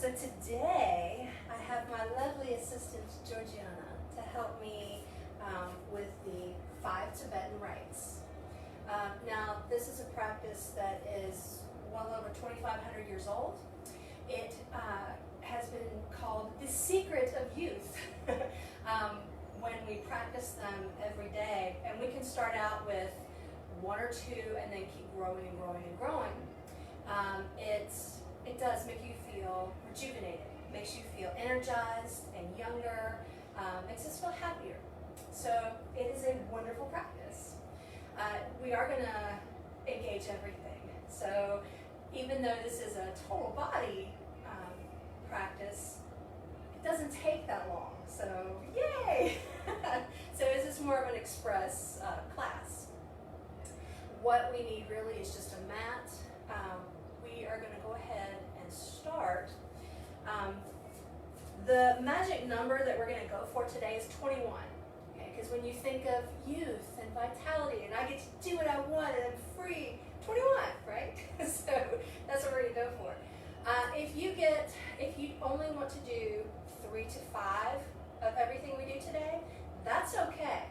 So today, I have my lovely assistant, Georgiana, to help me with the 5 Tibetan rites. Now, this is a practice that is well over 2,500 years old. It has been called the secret of youth when we practice them every day. And we can start out with 1 or 2 and then keep growing and growing and growing. It does make you feel rejuvenated, makes you feel energized and younger, makes us feel happier. So it is a wonderful practice. We are going to engage everything. So even though this is a total body practice, it doesn't take that long. So yay! So this is more of an express class. What we need really is just a mat. We are going to go ahead and start. The magic number that we're going to go for today is 21. Okay? Because when you think of youth and vitality, and I get to do what I want and I'm free, 21, right? So that's what we're going to go for. If you only want to do 3 to 5 of everything we do today, that's okay.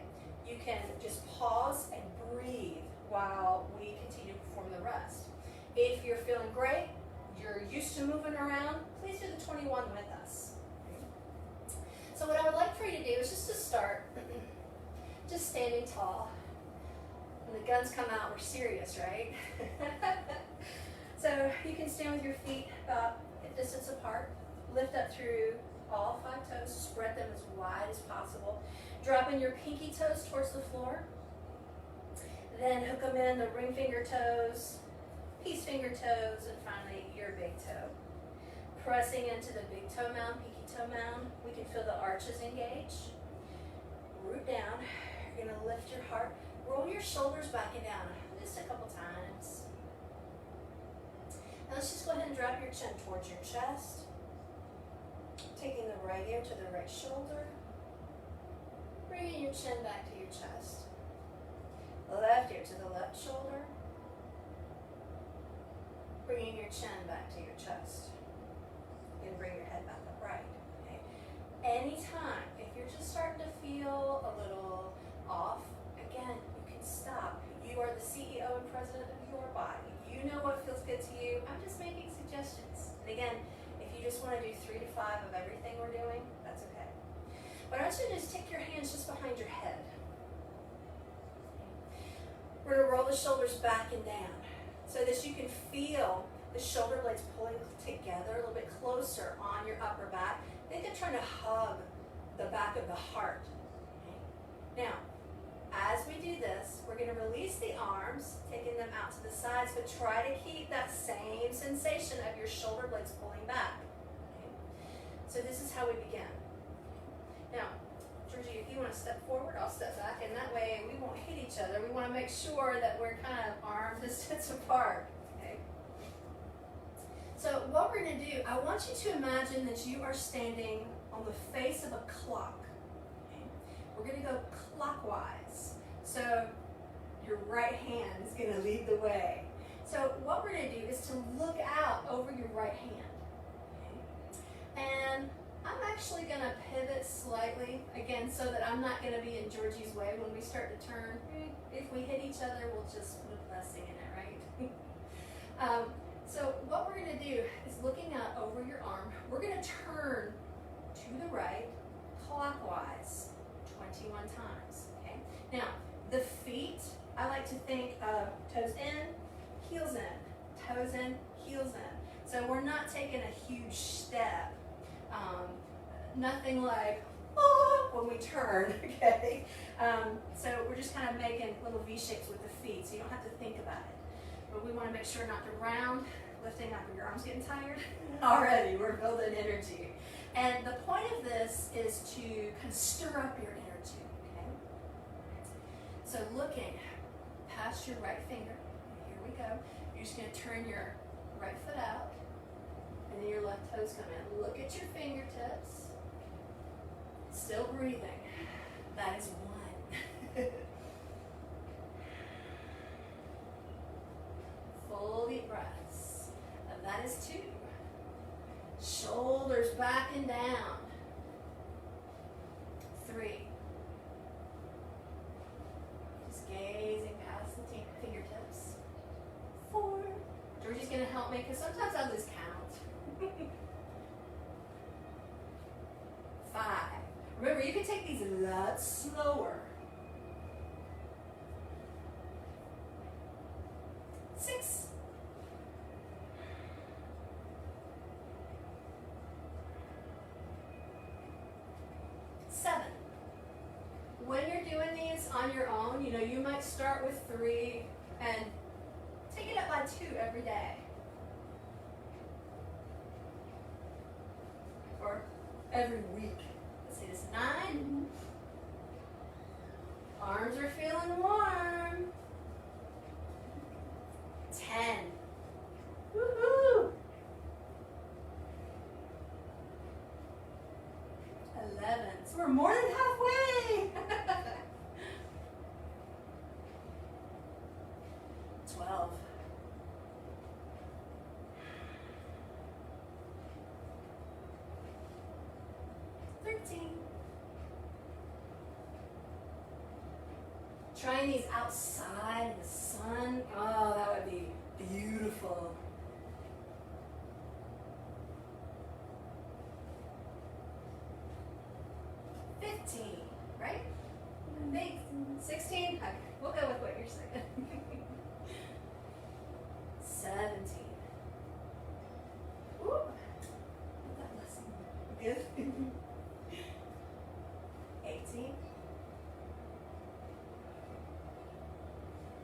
You can just pause and breathe while we continue to perform the rest. If you're feeling great, you're used to moving around, please do the 21 with us. So what I would like for you to do is just to start, just standing tall. When the guns come out, we're serious, right? So you can stand with your feet about a distance apart, lift up through all 5 toes, spread them as wide as possible. Dropping your pinky toes towards the floor. Then hook them in, the ring finger toes, peace finger toes, and finally your big toe. Pressing into the big toe mound, pinky toe mound. We can feel the arches engage. Root down. You're going to lift your heart. Roll your shoulders back and down just a couple times. Now let's just go ahead and drop your chin towards your chest. Taking the right ear to the right shoulder. Bringing your chin back to your chest. Left ear to the left shoulder. Bringing your chin back to your chest. You can bring your head back upright. Okay? Anytime, if you're just starting to feel a little off, again, you can stop. You are the CEO and president of your body. You know what feels good to you. I'm just making suggestions. And again, if you just want to do 3 to 5 of everything we're doing, that's okay. But I want you to just take your hands just behind your head. We're going to roll the shoulders back and down so that you can feel the shoulder blades pulling together a little bit closer on your upper back. Think of trying to hug the back of the heart. Okay? Now, as we do this, we're going to release the arms, taking them out to the sides, but try to keep that same sensation of your shoulder blades pulling back. Okay? So this is how we begin. Now, Georgie, if you want to step forward, I'll step back, and that way we won't hit each other. We want to make sure that we're kind of arm distance apart. Okay? So what we're going to do, I want you to imagine that you are standing on the face of a clock. Okay? We're going to go clockwise. So your right hand is going to lead the way. So what we're going to do is to look out over your right hand. Okay? And I'm actually going to pivot slightly, again, so that I'm not going to be in Georgie's way when we start to turn. If we hit each other, we'll just put a blessing in it, right? So what we're going to do is looking out over your arm, we're going to turn to the right, clockwise, 21 times. Okay? Now, the feet, I like to think of toes in, heels in, toes in, heels in. So we're not taking a huge step. Nothing like, oh, when we turn, okay? So we're just kind of making little V shapes with the feet, so you don't have to think about it. But we want to make sure not to round, lifting up. Are your arms getting tired? Already, we're building energy. And the point of this is to kind of stir up your energy, okay? So looking past your right finger, here we go. You're just going to turn your right foot out, and then your left toes come in. Look at your fingertips. Still breathing. That is 1. Full deep breaths. And that is 2. Shoulders back and down. 3. Just gazing past the fingertips. 4. Georgie's going to help me because sometimes I lose count. 5. Remember, you can take these a lot slower. 6. 7. When you're doing these on your own, you know, you might start with 3 and take it up by 2 every day. Or every week. Let's say this 9. Arms are feeling warm. 10. Woohoo! 11. So we're more than halfway. 12. 13. Trying these outside in the sun. Oh, that would be beautiful. 15, right? I think 16. Okay, we'll go with what you're saying. 17. Ooh, that lesson. Good. 18.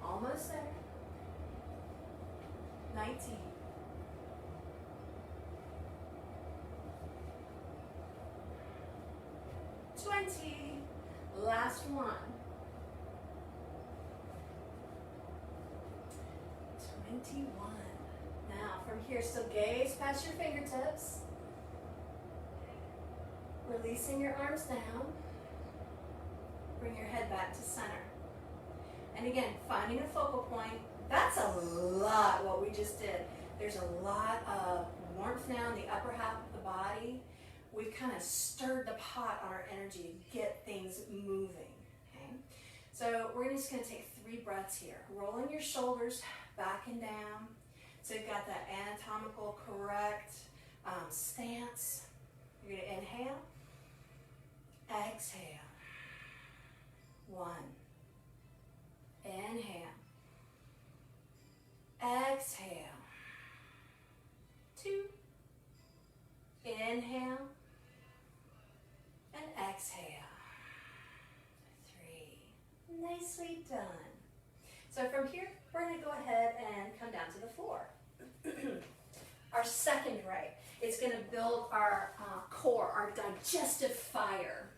Almost there. 19. 20. Last one. 21. Now from here, still gaze past your fingertips. Releasing your arms down. Bring your head back to center. And again, finding a focal point. That's a lot what we just did. There's a lot of warmth now in the upper half of the body. We've kind of stirred the pot on our energy to get things moving. Okay? So we're just going to take 3 breaths here. Rolling your shoulders back and down. So you've got that anatomical correct stance. You're going to inhale. Exhale. 1. Inhale. Exhale. 2. Inhale. And exhale. 3. Nicely done. So from here, we're going to go ahead and come down to the floor. Our second rite is going to build our core, our digestive fire,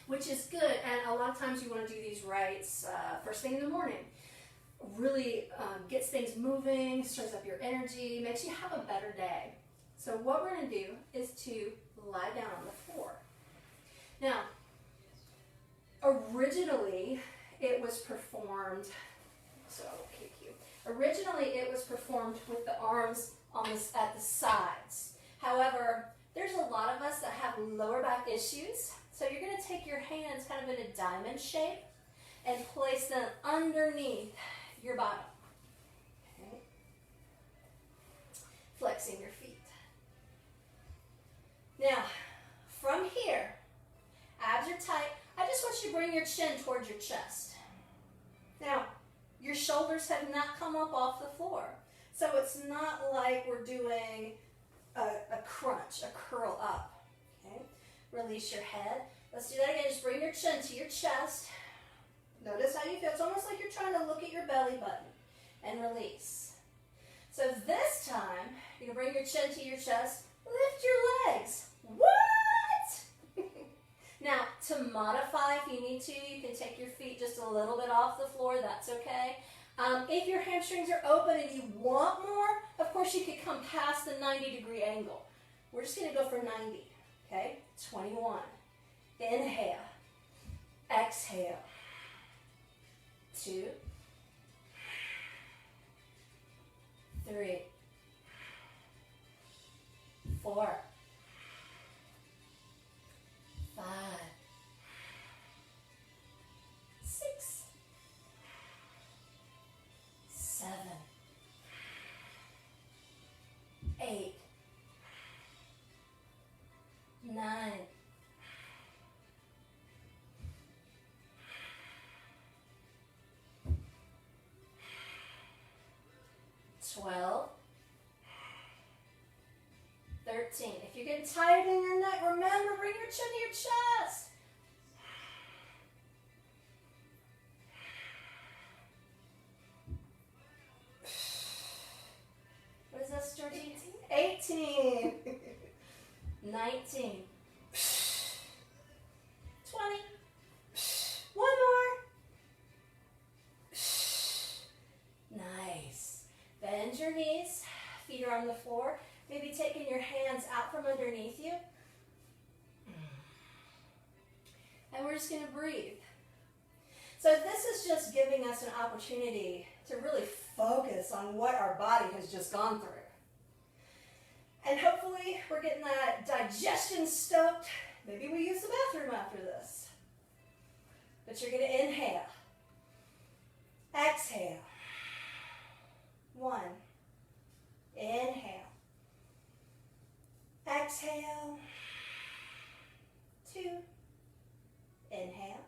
which is good. And a lot of times you want to do these rites first thing in the morning. Really gets things moving, stirs up your energy, makes you have a better day. So what we're going to do is to lie down on the floor. Now, originally it was performed, so I'll kick you. Originally it was performed with the arms on this, at the sides. However, there's a lot of us that have lower back issues. So you're going to take your hands kind of in a diamond shape and place them underneath your bottom. Okay. Flexing your feet. Now, from here, abs are tight. I just want you to bring your chin towards your chest. Now, your shoulders have not come up off the floor. So it's not like we're doing a crunch, a curl up. Okay? Release your head. Let's do that again. Just bring your chin to your chest. Notice how you feel. It's almost like you're trying to look at your belly button. And release. So this time, you can bring your chin to your chest. Lift your legs. What? Now, to modify, if you need to, you can take your feet just a little bit off the floor. That's okay. If your hamstrings are open and you want more, of course you could come past the 90-degree angle. We're just going to go for 90. Okay? 21. Inhale. Exhale. 2. 3. 12, 13. If you're getting tired in your neck, remember, bring your chin to your chest. What is that, Georgie? 18. 19. 20. One more. Nice. Bend your knees. Feet are on the floor. Maybe taking your hands out from underneath you. And we're just going to breathe. So this is just giving us an opportunity to really focus on what our body has just gone through. And hopefully we're getting that digestion stoked. Maybe we use the bathroom after this. But you're going to inhale. Exhale. 1. Inhale. Exhale. 2. Inhale.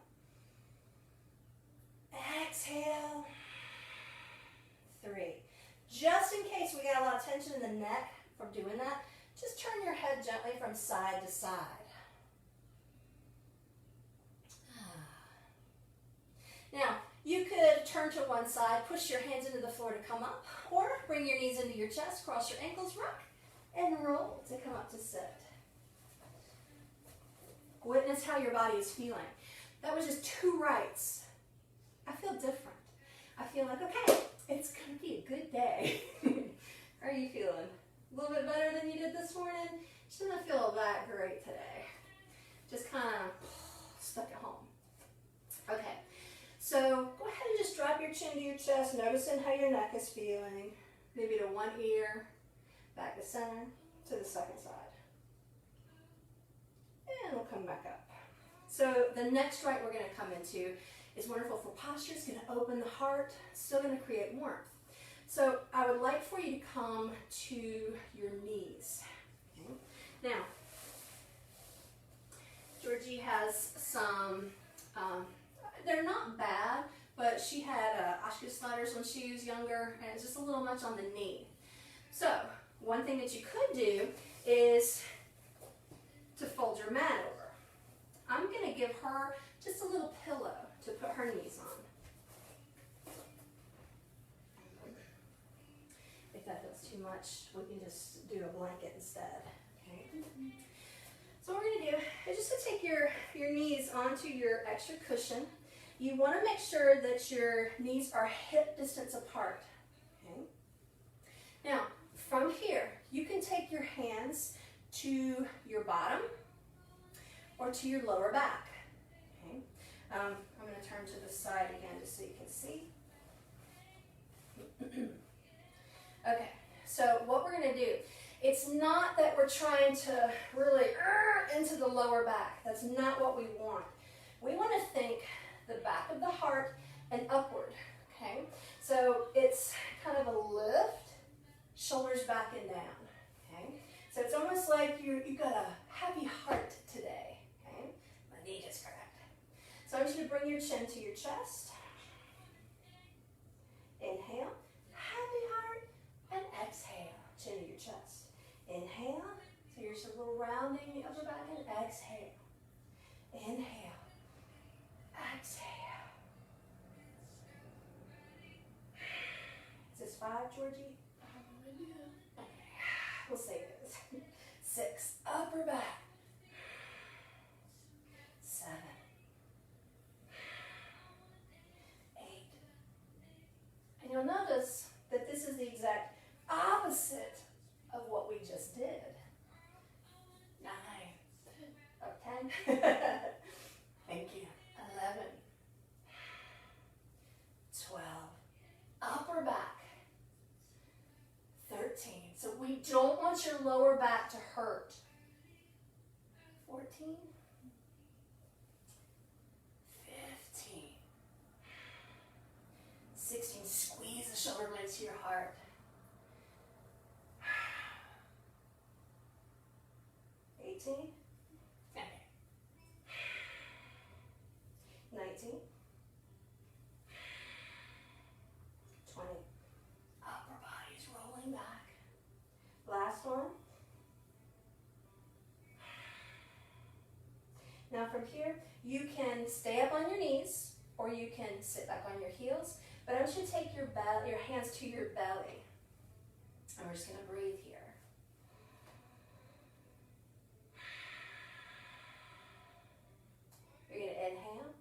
Exhale. 3. Just in case we got a lot of tension in the neck from doing that, just turn your head gently from side to side. Now, you could turn to one side, push your hands into the floor to come up, or bring your knees into your chest, cross your ankles, rock, and roll to come up to sit. Witness how your body is feeling. That was just 2 rites. I feel different. I feel like, okay, it's going to be a good day. How are you feeling? A little bit better than you did this morning? Shouldn't feel that great today. Just kind of stuck at home. Okay. So go ahead and just drop your chin to your chest, noticing how your neck is feeling. Maybe to one ear, back to center, to the second side. And we'll come back up. So the next rite we're going to come into is wonderful for posture. It's going to open the heart, still going to create warmth. So I would like for you to come to your knees. Okay. Now, Georgie has some, they're not bad, but she had Ashke when she was younger, and it's just a little much on the knee. So one thing that you could do is to fold your mat over. I'm going to give her just a little pillow to put her knees on. If that feels too much, we can just do a blanket instead. Okay. So what we're going to do is just to take your knees onto your extra cushion. You want to make sure that your knees are hip distance apart. Okay. Now, from here, you can take your hands to your bottom or to your lower back. Okay. I'm going to turn to the side again just so you can see. Okay, so what we're going to do, it's not that we're trying to really into the lower back. That's not what we want. We want to think the back of the heart and upward, okay? So it's kind of a lift, shoulders back and down, okay? So it's almost like you got a happy heart today, okay? My knee just cracked. So I want you to bring your chin to your chest. Inhale, happy heart, and exhale, chin to your chest. Inhale, so you're just a little rounding the upper back, and exhale. Inhale, exhale. Is this 5, Georgie? Okay, we'll say it is. 6, upper back. 7, 8. And you'll notice that this is the exact opposite of what we just did. 9, up 10. Thank you. 11, 12, upper back. 13. So we don't want your lower back to hurt. 14, 15, 16. Squeeze the shoulder blades to your heart. 18. Okay. 19. 20. Upper body's rolling. last one. Now from here, you can stay up on your knees or you can sit back on your heels, but I want you to take your hands to your belly. And we're just going to breathe here. You're going to inhale.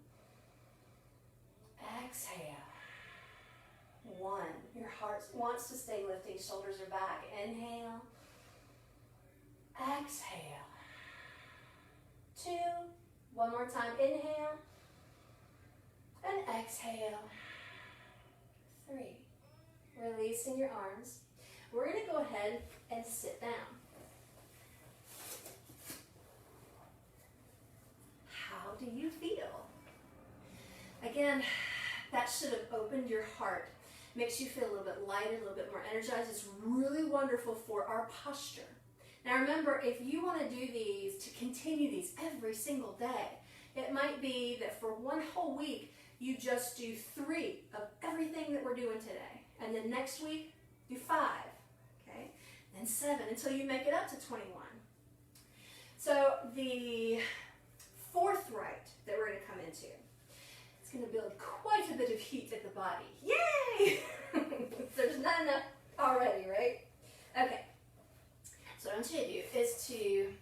Exhale. 1. Your heart wants to stay lifting, shoulders are back. Inhale. Exhale. 2. One more time. Inhale. And exhale. 3. Releasing your arms. We're going to go ahead and sit down. How do you feel? Again, that should have opened your heart. Makes you feel a little bit lighter, a little bit more energized. It's really wonderful for our posture. Now remember, if you want to do these, to continue these every single day, it might be that for one whole week, you just do 3 of everything that we're doing today. And then next week, do 5. Okay? Then 7 until you make it up to 21. So the 4th rite that we're going to come into, it's going to build quite a bit of heat at the body. Yay! There's not enough already, right? Okay. So what I want you to do is to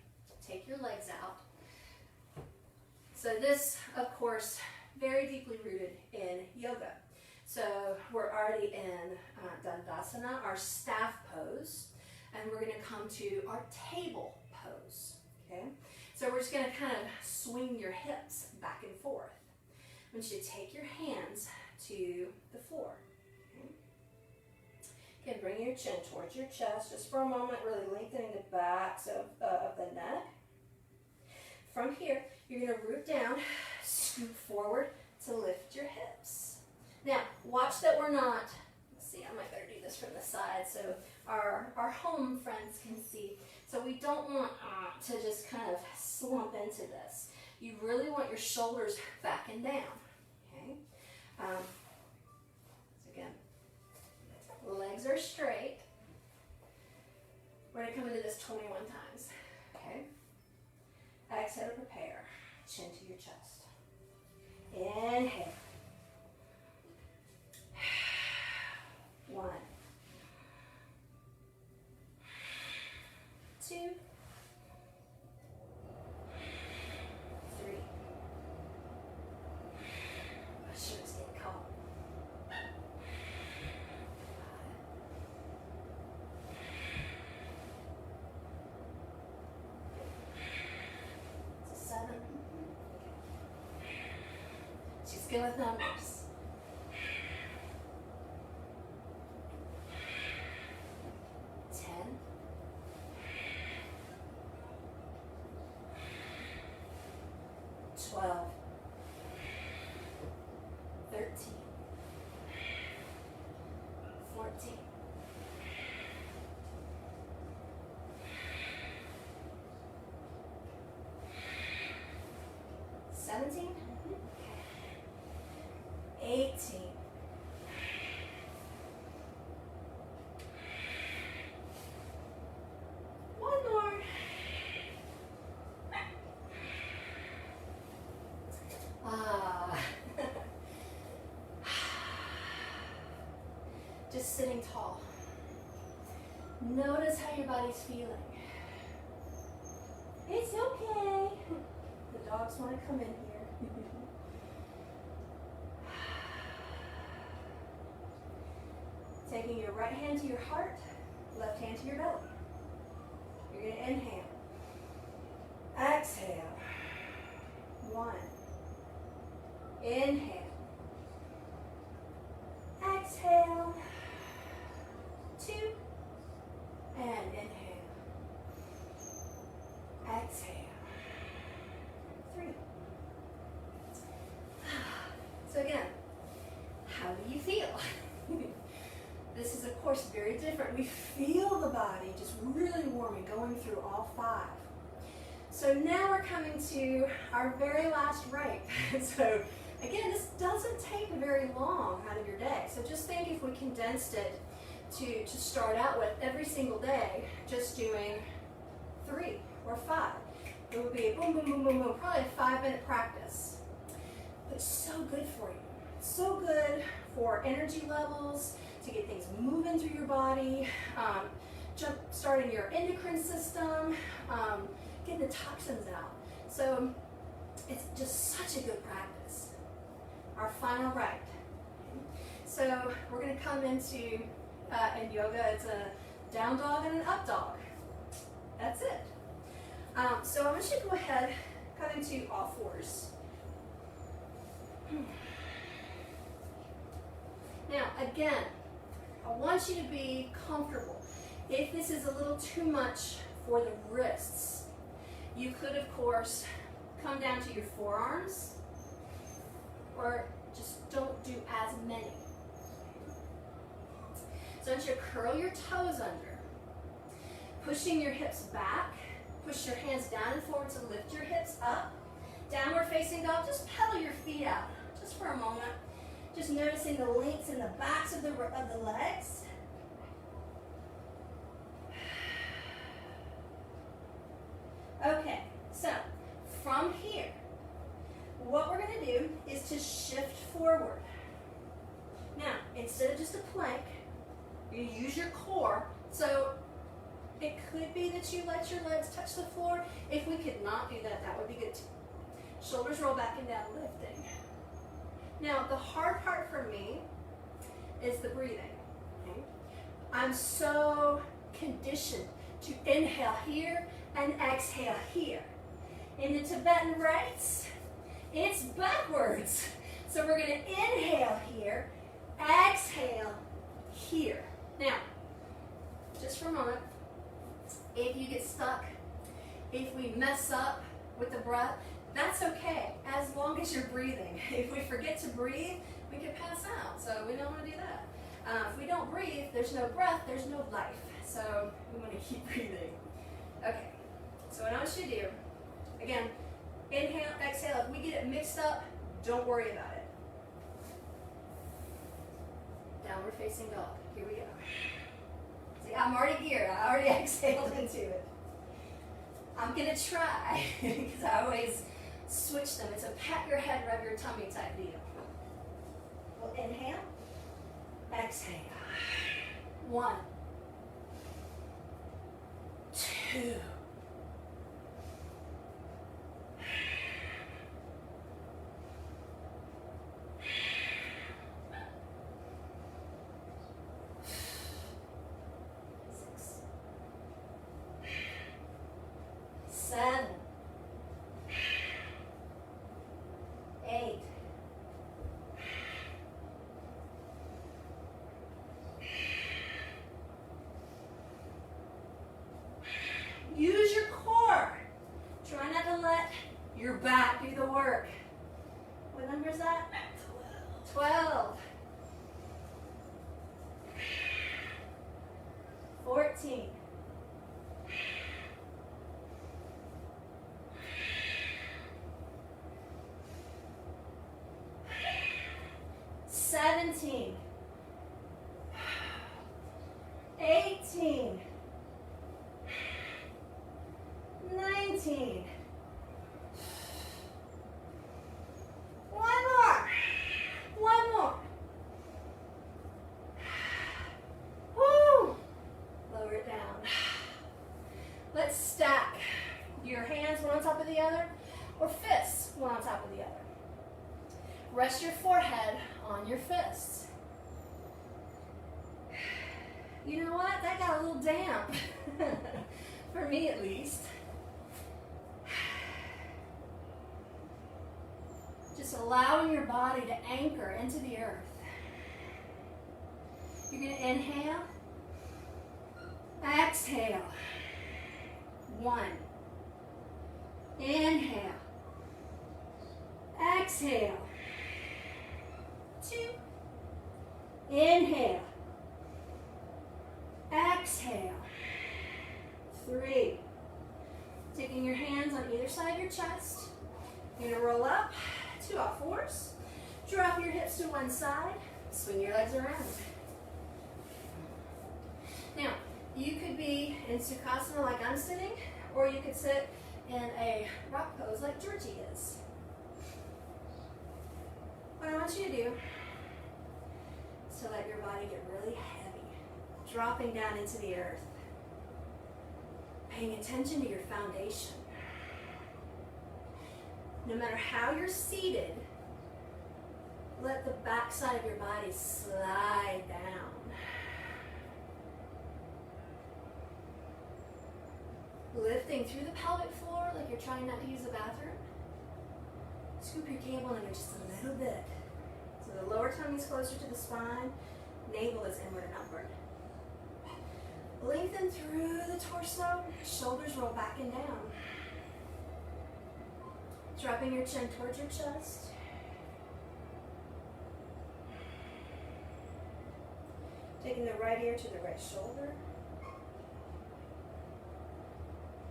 take your legs out. So this, of course, very deeply rooted in yoga. So we're already in Dandasana, our staff pose, and we're going to come to our table pose. Okay? So we're just going to kind of swing your hips back and forth. I want you to take your hands to the floor. Okay? Again, bring your chin towards your chest just for a moment, really lengthening the backs of the neck. From here, you're going to root down, scoop forward to lift your hips. Now, watch that we're not, let's see, I might better do this from the side so our home friends can see. So we don't want to just kind of slump into this. You really want your shoulders back and down. Okay? So again, legs are straight. We're going to come into this 21 times. Okay? Exhale to prepare. Chin to your chest. Inhale. 1. 2. 3. 7. She's good with numbers. 10. 12. 13. 14. 17. 18. 1 more. Just sitting tall. Notice how your body's feeling. It's okay. The dogs want to come in here. Taking your right hand to your heart, left hand to your belly. You're going to inhale. Exhale. 1. Inhale. Exhale. 2. And inhale. Exhale. 3. So again, how do you feel? This is, of course, very different. We feel the body just really warming, going through all 5. So now we're coming to our very last rite. So again, this doesn't take very long out of your day. So just think if we condensed it to start out with every single day, just doing 3 or 5. It would be boom, boom, boom, boom, boom, probably a 5-minute practice. But it's so good for you. It's so good for energy levels, to get things moving through your body, starting your endocrine system, getting the toxins out. So it's just such a good practice. Our final rite. So we're going to come into, in yoga, it's a down dog and an up dog. That's it. So I want you to go ahead, come into all fours. Now, again, I want you to be comfortable. If this is a little too much for the wrists, you could, of course, come down to your forearms, or just don't do as many. So I want you to curl your toes under, pushing your hips back, push your hands down and forward to lift your hips up. Downward facing dog, just pedal your feet out, just for a moment. Just noticing the lengths in the backs of the legs. Okay, so from here, what we're going to do is to shift forward. Now, instead of just a plank, you use your core. So it could be that you let your legs touch the floor. If we could not do that, that would be good too. Shoulders roll back and down, lifting. Now, the hard part for me is the breathing. Okay? I'm so conditioned to inhale here and exhale here. In the Tibetan Rites, it's backwards. So we're going to inhale here, exhale here. Now, just for a moment, if you get stuck, if we mess up with the breath, that's okay, as long as you're breathing. If we forget to breathe, we could pass out, so we don't want to do that. If we don't breathe, there's no breath, there's no life. So we want to keep breathing. Okay, so what I want you to do, again, inhale, exhale. If we get it mixed up, don't worry about it. Downward facing dog. Here we go. See, I'm already geared. I already exhaled into it. I'm going to try, because I always switch them. It's a pat your head, rub your tummy type deal. We'll inhale, exhale. 1, 2. 7, 8, 'Use your core. Try not to let your back do the work. What number is that? 12. 14. 17. 18. 19. One more. One more. Woo. Lower it down. Let's stack your hands one on top of the other, or fists one on top of the other. Rest your forehead on your fists. You know what? That got a little damp. For me at least. Just allowing your body to anchor into the earth. You're going to inhale. Exhale. 1. Inhale. Exhale. 2. Inhale. Exhale. 3. Taking your hands on either side of your chest. You're going to roll up to all fours. Drop your hips to one side. Swing your legs around. You could be in Sukhasana like I'm sitting, or you could sit in a rock pose like Georgie is. What I want you to do is to let your body get really heavy, dropping down into the earth, paying attention to your foundation. No matter how you're seated, let the back side of your body slide down. Lifting through the pelvic floor like you're trying not to use the bathroom. Scoop your cable under just a little bit. So the lower tongue is closer to the spine, navel is inward and upward. Lengthen through the torso, shoulders roll back and down. Dropping your chin towards your chest. Taking the right ear to the right shoulder.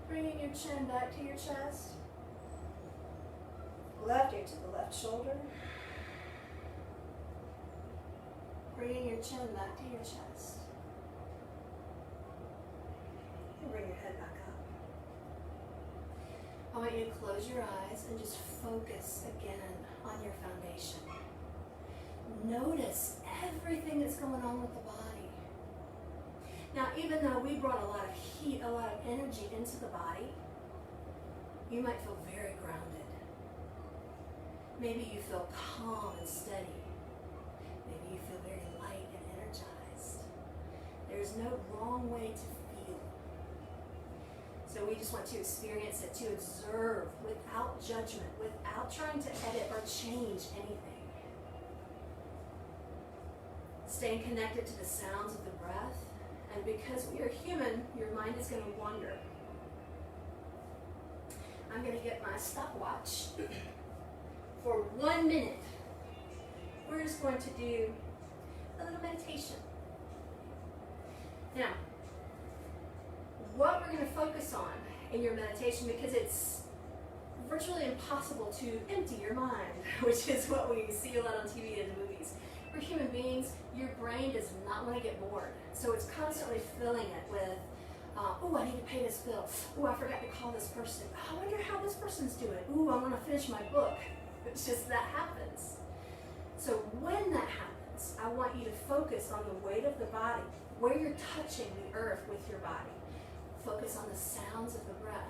Bringing your chin back to your chest. Left ear to the left shoulder. Bringing your chin back to your chest. And bring your head back up. I want you to close your eyes and just focus again on your foundation. Notice everything that's going on with the body. Now, even though we brought a lot of heat, a lot of energy into the body, you might feel very grounded. Maybe you feel calm and steady. Maybe you feel very light and energized. There's no wrong way to feel. So we just want to experience it, to observe without judgment, without trying to edit or change anything. Staying connected to the sounds of the breath. And because we are human, your mind is going to wander. I'm going to get my stopwatch for 1 minute. We're just going to do a little meditation. Now, what we're going to focus on in your meditation, because it's virtually impossible to empty your mind, which is what we see a lot on TV and movies. We're human beings. Your brain does not want to get bored. So it's constantly filling it with, oh, I need to pay this bill. Oh, I forgot to call this person. I wonder how this person's doing. Ooh, I want to finish my book. It's just that happens. So when that happens, I want you to focus on the weight of the body, where you're touching the earth with your body. Focus on the sounds of the breath.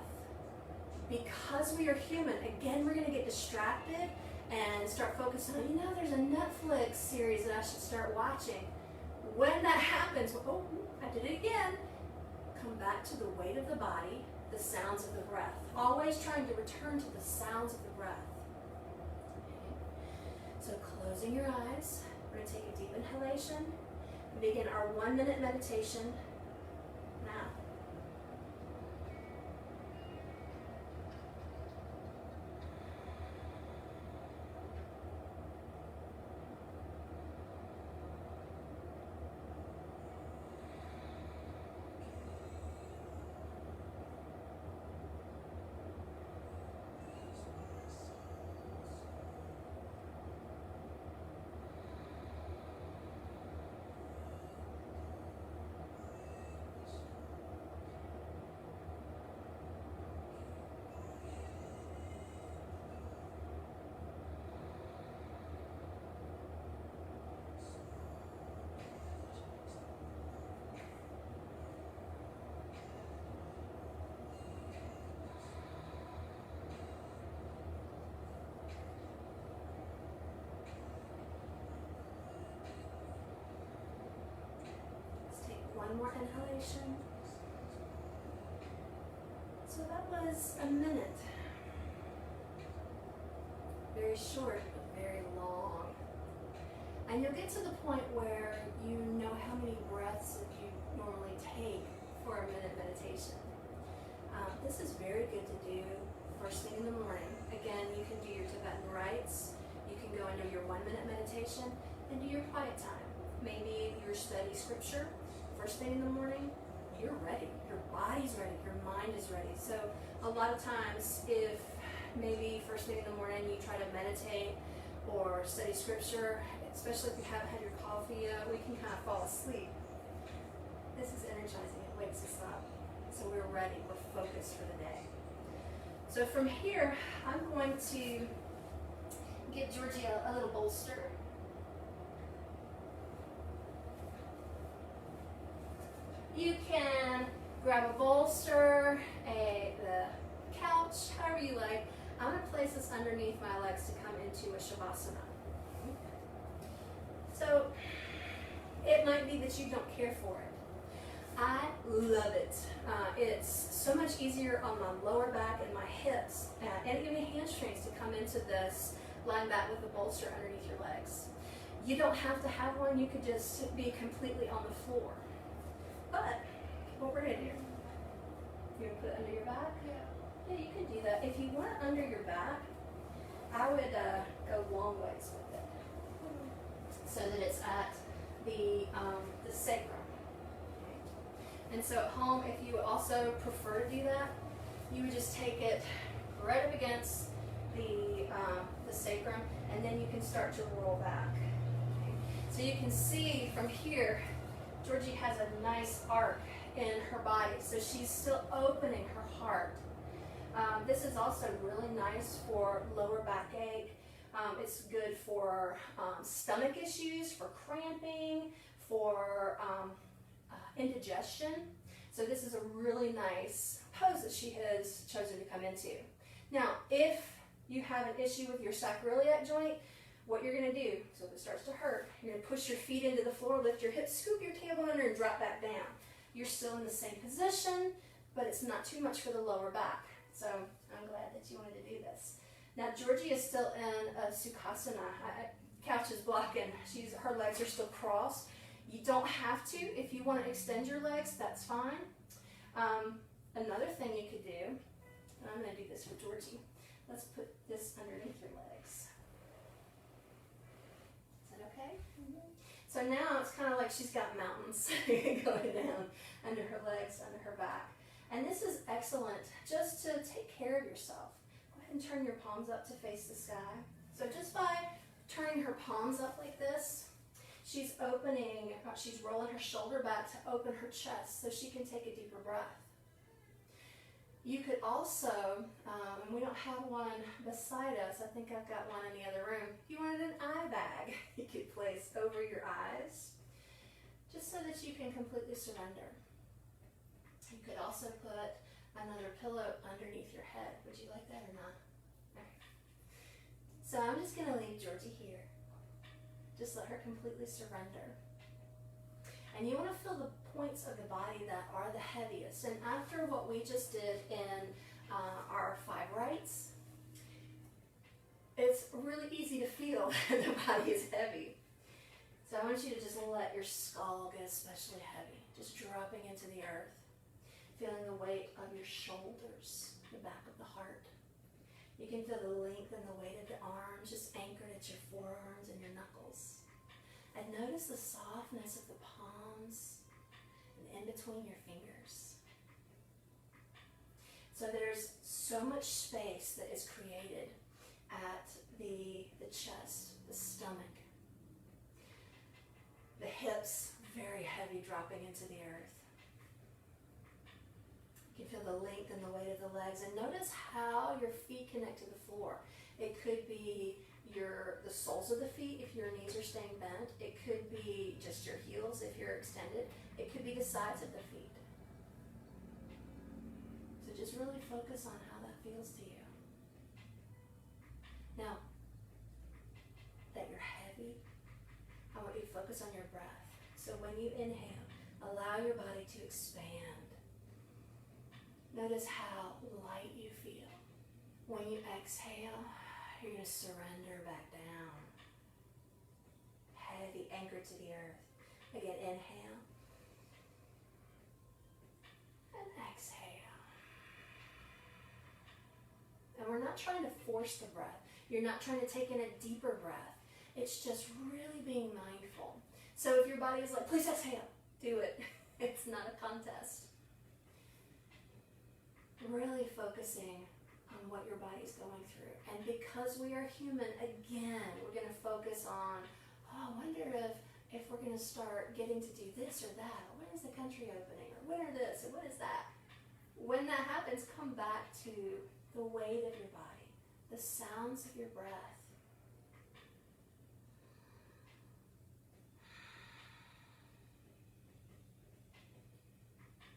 Because we are human, again, we're going to get distracted and start focusing on, there's a Netflix series that I should start watching. When that happens, oh, I did it again. Come back to the weight of the body, the sounds of the breath. Always trying to return to the sounds of the breath. Okay. So closing your eyes, we're going to take a deep inhalation and begin our 1 minute meditation now. One more inhalation. So that was a minute. Very short, but very long. And you'll get to the point where you know how many breaths that you normally take for a minute meditation. This is very good to do first thing in the morning. Again, you can do your Tibetan rites. You can go into your 1 minute meditation and do your quiet time. Maybe your study scripture. First thing in the morning, you're ready. Your body's ready. Your mind is ready. So a lot of times, if maybe first thing in the morning you try to meditate or study scripture, especially if you haven't had your coffee yet, we can kind of fall asleep. This is energizing it way wakes us up. So we're ready, we're focused for the day. So from here, I'm going to give Georgie a little bolster. You can grab a bolster, the couch, however you like. I'm going to place this underneath my legs to come into a Shavasana. So it might be that you don't care for it. I love it. It's so much easier on my lower back and my hips, and even hamstrings to come into this lying back with the bolster underneath your legs. You don't have to have one. You could just be completely on the floor. But what we're going to do, you want to put it under your back? Yeah, you can do that. If you want it under your back, I would go long ways with it so that it's at the sacrum. And so at home, if you also prefer to do that, you would just take it right up against the sacrum, and then you can start to roll back. So you can see from here, Georgie has a nice arc in her body, so she's still opening her heart. This is also really nice for lower backache. It's good for stomach issues, for cramping, for indigestion. So this is a really nice pose that she has chosen to come into. Now, if you have an issue with your sacroiliac joint, what you're going to do, so if it starts to hurt, you're going to push your feet into the floor, lift your hips, scoop your tailbone under, and drop back down. You're still in the same position, but it's not too much for the lower back. So I'm glad that you wanted to do this. Now, Georgie is still in a Sukhasana. Couch is blocking. Her legs are still crossed. You don't have to. If you want to extend your legs, that's fine. Another thing you could do, and I'm going to do this for Georgie. Let's put this underneath your legs. Is that okay? Mm-hmm. So now it's kind of like she's got mountains going down under her legs, under her back. And this is excellent just to take care of yourself. Go ahead and turn your palms up to face the sky. So just by turning her palms up like this, she's opening, she's rolling her shoulder back to open her chest so she can take a deeper breath. You could also, and we don't have one beside us, I think I've got one in the other room. If you wanted an eye bag, you could place over your eyes, just so that you can completely surrender. You could also put another pillow underneath your head. Would you like that or not? Okay. So I'm just going to leave Georgie here. Just let her completely surrender. And you want to feel the points of the body that are the heaviest. And after what we just did in our 5 rites, it's really easy to feel that the body is heavy. So I want you to just let your skull get especially heavy, just dropping into the earth. Feeling the weight of your shoulders, the back of the heart. You can feel the length and the weight of the arms just anchored at your forearms and your knuckles. And notice the softness of the palms and in between your fingers. So there's so much space that is created at the chest, the stomach. The hips, very heavy, dropping into the earth. You can feel the length and the weight of the legs, and notice how your feet connect to the floor. It could be the soles of the feet if your knees are staying bent. It could be just your heels if you're extended. It could be the sides of the feet. So just really focus on how that feels to you. Now, that you're heavy, I want you to focus on your breath. So when you inhale, allow your body to expand. Notice how light you feel. When you exhale, you're going to surrender back down. Heavy, anchored to the earth. Again, inhale. And exhale. And we're not trying to force the breath. You're not trying to take in a deeper breath. It's just really being mindful. So if your body is like, please exhale, do it. It's not a contest. Really focusing on what your body's going through. And because we are human, again, we're going to focus on, I wonder if we're going to start getting to do this or that. When is the country opening? Or when are this? Or what is that? When that happens, come back to the weight of your body, the sounds of your breath.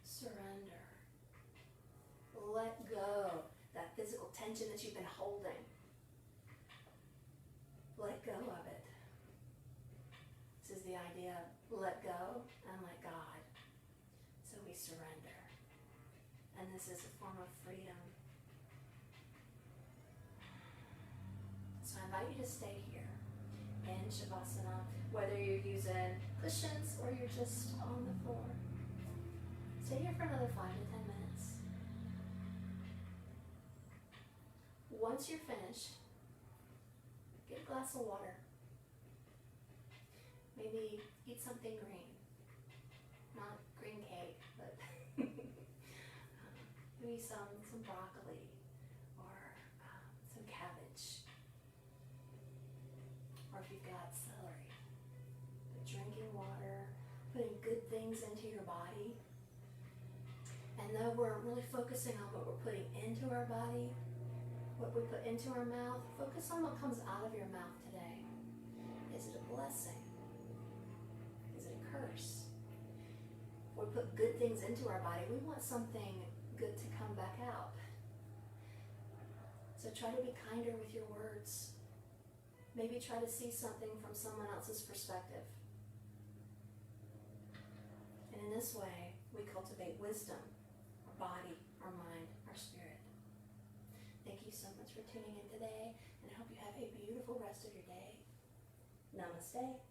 Surrender. Let go that physical tension that you've been holding. Let go of it. This is the idea of let go and let God. So we surrender. And this is a form of freedom. So I invite you to stay here in Shavasana, whether you're using cushions or you're just on the floor. Stay here for another 5 to 10 minutes. Once you're finished, get a glass of water. Maybe eat something green. Not green cake, but maybe some broccoli or some cabbage. Or if you've got celery. But drinking water, putting good things into your body. And though we're really focusing on what we're putting into our body, what we put into our mouth, focus on what comes out of your mouth today. Is it a blessing? Is it a curse? If we put good things into our body, we want something good to come back out. So try to be kinder with your words. Maybe try to see something from someone else's perspective. And in this way, we cultivate wisdom. Body, our mind, our spirit. Thank you so much for tuning in today, and I hope you have a beautiful rest of your day. Namaste.